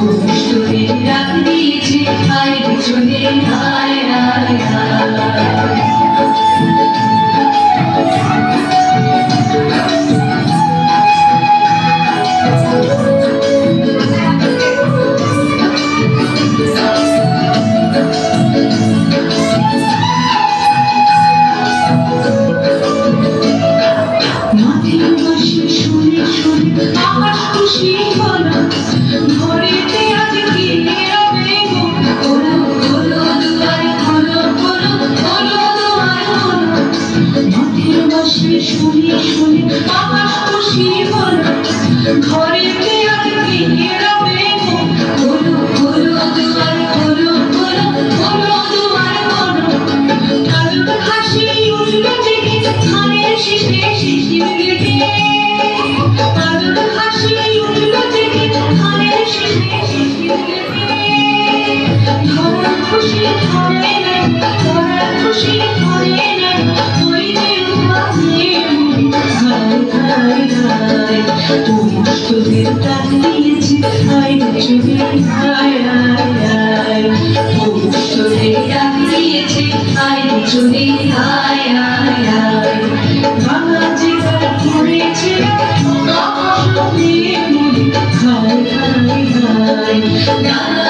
মুষ্টরে ডাক দিয়েছে আয় চলে আয় আয় আয় আকাশ খুশি হলো ঘরেতে আজ কি রবে গো খোলো খোলো দুয়ার খোলো খোলো খোলো দুয়ার খোলো মাটির বাঁশি শুনি শুনি আকাশ খুশি হলো ঘরেতে আজ কি রবে গো খোলো খোলো দুয়ার খোলো খোলো খোলো দুয়ার খোলো কালো হাসি উঠলো জেগে ধানের শীষে শিশির লেগে না